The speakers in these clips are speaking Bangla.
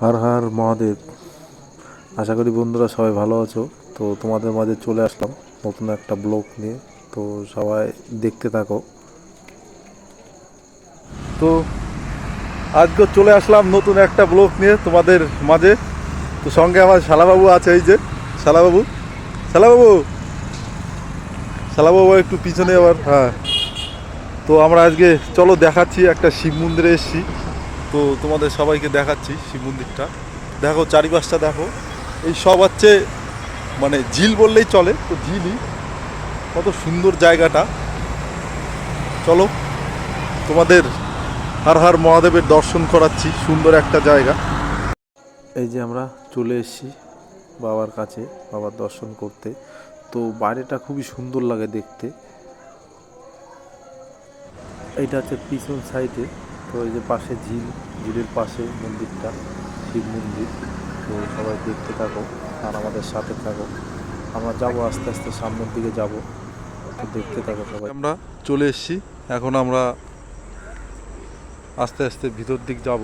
হর হর মহাদেব। আশা করি বন্ধুরা সবাই ভালো আছো। তো তোমাদের মাঝে চলে আসলাম নতুন একটা ব্লগ নিয়ে। তো সবাই দেখতে থাকো। তো আজকে চলে আসলাম নতুন একটা ব্লগ নিয়ে তোমাদের মাঝে। তো সঙ্গে আমার শালাবাবু আছে, এই যে শালাবাবু। শালাবাবু শালাবাবু একটু পিছনে আবার, হ্যাঁ। তো আমরা আজকে চলো দেখাচ্ছি, একটা শিব মন্দিরে এসেছি। তো তোমাদের সবাইকে দেখাচ্ছি শিব মন্দিরটা। দেখো চারিপাশটা দেখো, এই সব হচ্ছে মানে ঝিল বললেই চলে, তো ঝিলই। কত সুন্দর জায়গাটা। চলো তোমাদের হর হর মহাদেবের দর্শন করাচ্ছি, সুন্দর একটা জায়গা। এই যে আমরা চলে এসেছি বাবার কাছে, বাবার দর্শন করতে। তো বাইরেটা খুবই সুন্দর লাগে দেখতে। এইটা হচ্ছে পিছন সাইডে। তো এই যে পাশে ঝিল, ঝিলের পাশে মন্দিরটা, শিব মন্দির। তো সবাই দেখতে থাকো আর আমাদের সাথে থাকো। আমরা যাবো আস্তে আস্তে, সামনের দিকে যাব। তো দেখতে থাকো সবাই। আমরা চলে এসেছি, এখন আমরা আস্তে আস্তে ভিতর দিক যাব।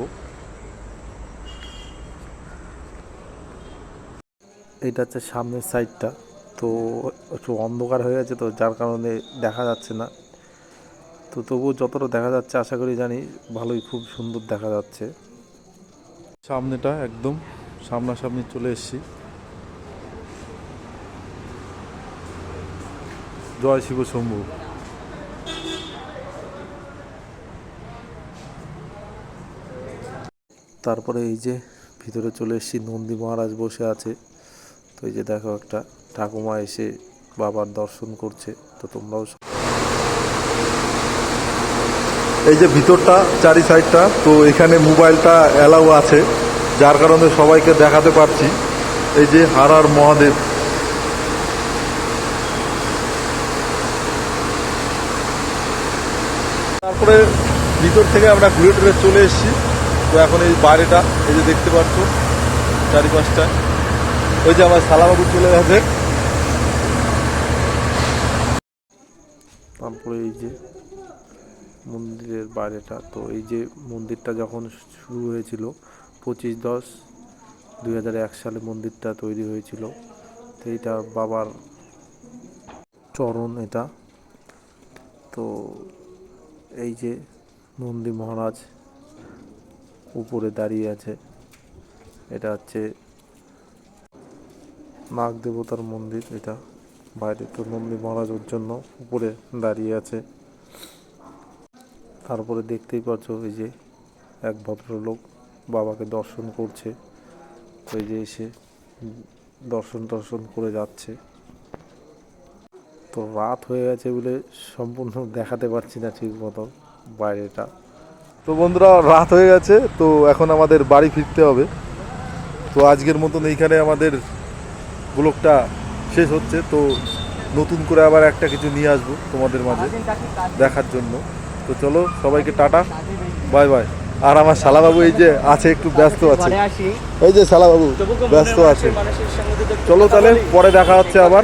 এটা হচ্ছে সামনের সাইডটা। তো একটু অন্ধকার হয়ে গেছে, তো যার কারণে দেখা যাচ্ছে না। তো তবুও যতটা দেখা যাচ্ছে, আশা করি জানি ভালোই, খুব সুন্দর দেখা যাচ্ছে। সামনেটা একদম সামনাসামনি চলে এসেছি। জয় শিব শম্ভু। তারপরে এই যে ভিতরে চলে এসেছি, নন্দী মহারাজ বসে আছে। তো এই যে দেখো একটা ঠাকুমা এসে বাবার দর্শন করছে। তো তোমরাও এই যে ভিতরটা, চারি সাইডটা, তো এখানে মোবাইলটা অ্যালাউ আছে, যার কারণে সবাইকে দেখাতে পারছি। এই যে হর হর মহাদেব। তারপরে ভিতর থেকে আমরা ঘুরে টুরে চলে এসেছি। তো এখন এই বাইরেটা, এই যে দেখতে পাচ্ছ চারিপাশটা। ওই যে আমার শালাবাবু চলে গেছে। তারপরে এই যে মন্দিরের বাইরেটা। তো এই যে মন্দিরটা যখন শুরু হয়েছিল 25/10/2001 সালে মন্দিরটা তৈরি হয়েছিল। তো এইটা বাবার চরণ এটা। তো এই যে নন্দী মহারাজ উপরে দাঁড়িয়ে আছে, এটা হচ্ছে নাগ দেবতার মন্দির। এটা বাইরে, তো নন্দী মহারাজ ওর জন্য উপরে দাঁড়িয়ে আছে। তারপরে দেখতেই পাচ্ছ এই যে এক ভদ্রলোক বাবাকে দর্শন করছে। ওই যে এসে দর্শন করে যাচ্ছে। তো রাত হয়ে গেছে বলে সম্পূর্ণ দেখাতে পারছি না ঠিক মতো বাইরেটা। তো বন্ধুরা, রাত হয়ে গেছে, তো এখন আমাদের বাড়ি ফিরতে হবে। তো আজকের মতন এইখানে আমাদের ব্লগটা শেষ হচ্ছে। তো নতুন করে আবার একটা কিছু নিয়ে আসবো তোমাদের মাঝে দেখার জন্য। তো চলো সবাইকে টাটা, বাই বাই। আর আমার শালাবাবু এই যে আছে, একটু ব্যস্ত আছে। এই যে শালাবাবু ব্যস্ত আছে। চলো তাহলে পরে দেখা হচ্ছে আবার।